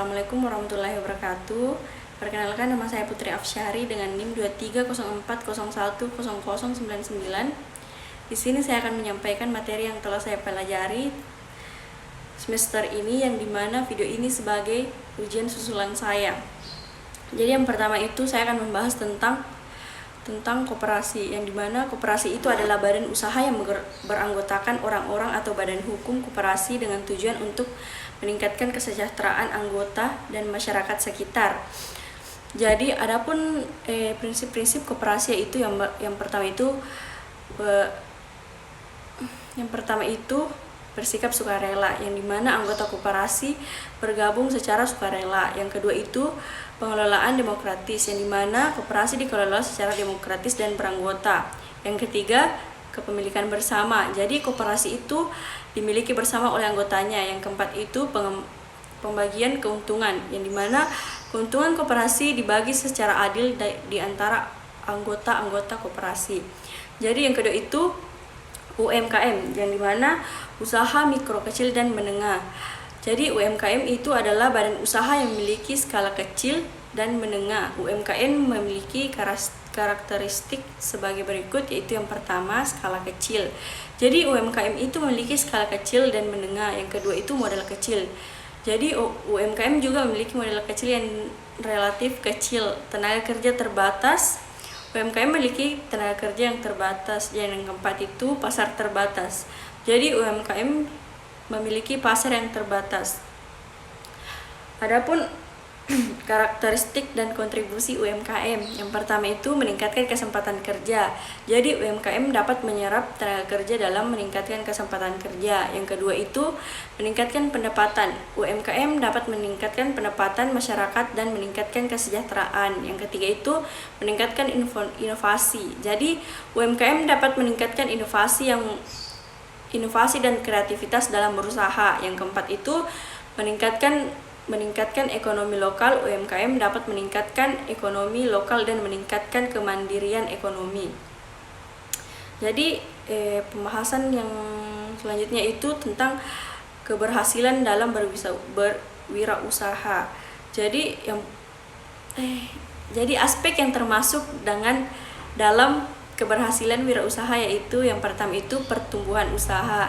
Assalamualaikum warahmatullahi wabarakatuh. Perkenalkan, nama saya Putri Afsyari dengan NIM 2304010099. Di sini saya akan menyampaikan materi yang telah saya pelajari semester ini, yang dimana video ini sebagai ujian susulan saya. Jadi yang pertama itu saya akan membahas tentang koperasi, yang dimana koperasi itu adalah badan usaha yang beranggotakan orang-orang atau badan hukum koperasi dengan tujuan untuk meningkatkan kesejahteraan anggota dan masyarakat sekitar. Jadi adapun prinsip-prinsip koperasi itu yang pertama itu bersikap sukarela, yang dimana anggota koperasi bergabung secara sukarela. Yang kedua itu pengelolaan demokratis, yang dimana koperasi dikelola secara demokratis dan beranggota. Yang ketiga, kepemilikan bersama. Jadi koperasi itu dimiliki bersama oleh anggotanya. Yang keempat itu pembagian keuntungan, yang dimana keuntungan koperasi dibagi secara adil di antara anggota-anggota koperasi. Jadi yang kedua itu UMKM, yang dimana usaha mikro, kecil, dan menengah. Jadi UMKM itu adalah badan usaha yang memiliki skala kecil dan menengah. UMKM memiliki karakteristik sebagai berikut, yaitu yang pertama skala kecil. Jadi UMKM itu memiliki skala kecil dan menengah. Yang kedua itu modal kecil. Jadi UMKM juga memiliki modal kecil yang relatif kecil. Tenaga kerja terbatas. UMKM memiliki tenaga kerja yang terbatas. Yang keempat itu pasar terbatas. Jadi UMKM memiliki pasar yang terbatas. Adapun karakteristik dan kontribusi UMKM. Yang pertama itu meningkatkan kesempatan kerja. Jadi UMKM dapat menyerap tenaga kerja dalam meningkatkan kesempatan kerja. Yang kedua itu meningkatkan pendapatan. UMKM dapat meningkatkan pendapatan masyarakat dan meningkatkan kesejahteraan. Yang ketiga itu meningkatkan inovasi. Jadi UMKM dapat meningkatkan inovasi dan kreativitas dalam berusaha. Yang keempat itu meningkatkan ekonomi lokal. UMKM dapat meningkatkan ekonomi lokal dan meningkatkan kemandirian ekonomi. Jadi pembahasan yang selanjutnya itu tentang keberhasilan dalam berwirausaha. Jadi aspek yang termasuk dalam keberhasilan wirausaha yaitu yang pertama itu pertumbuhan usaha.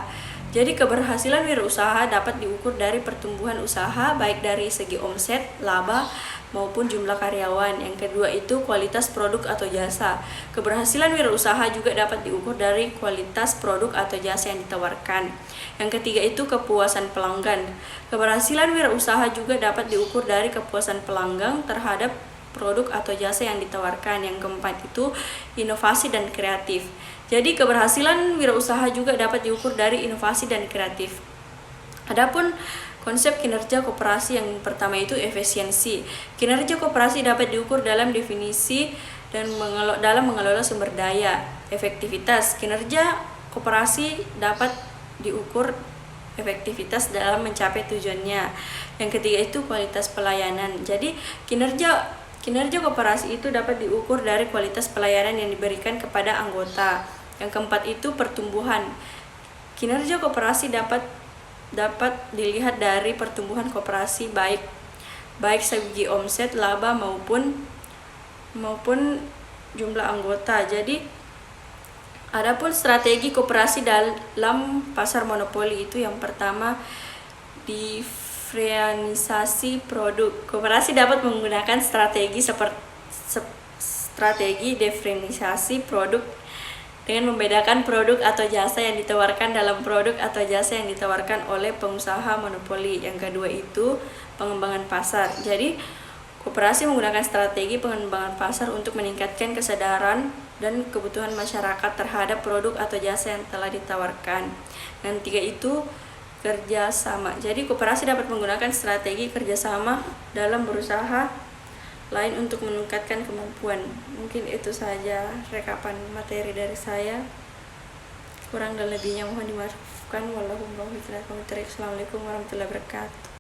Jadi keberhasilan wirausaha dapat diukur dari pertumbuhan usaha baik dari segi omset, laba, maupun jumlah karyawan. Yang kedua itu kualitas produk atau jasa. Keberhasilan wirausaha juga dapat diukur dari kualitas produk atau jasa yang ditawarkan. Yang ketiga itu kepuasan pelanggan. Keberhasilan wirausaha juga dapat diukur dari kepuasan pelanggan terhadap produk atau jasa yang ditawarkan. Yang keempat itu inovasi dan kreatif. Jadi keberhasilan wirausaha juga dapat diukur dari inovasi dan kreatif. Adapun konsep kinerja koperasi, yang pertama itu efisiensi. Kinerja koperasi dapat diukur dalam definisi dan dalam mengelola sumber daya. Efektivitas. Kinerja koperasi dapat diukur efektivitas dalam mencapai tujuannya. Yang ketiga itu kualitas pelayanan. Jadi kinerja koperasi itu dapat diukur dari kualitas pelayanan yang diberikan kepada anggota. Yang keempat itu pertumbuhan. Kinerja koperasi dapat dilihat dari pertumbuhan koperasi baik segi omset, laba maupun jumlah anggota. Jadi adapun strategi koperasi dalam pasar monopoli itu yang pertama diferensiasi produk. Koperasi dapat menggunakan strategi diferensiasi produk dengan membedakan produk atau jasa yang ditawarkan dalam produk atau jasa yang ditawarkan oleh pengusaha monopoli. Yang kedua itu pengembangan pasar. Jadi koperasi menggunakan strategi pengembangan pasar untuk meningkatkan kesadaran dan kebutuhan masyarakat terhadap produk atau jasa yang telah ditawarkan. Yang ketiga itu kerjasama. Jadi koperasi dapat menggunakan strategi kerjasama dalam berusaha lain untuk meningkatkan kemampuan. Mungkin itu saja rekapan materi dari saya. Kurang dan lebihnya mohon dimaafkan. Assalamualaikum warahmatullahi wabarakatuh.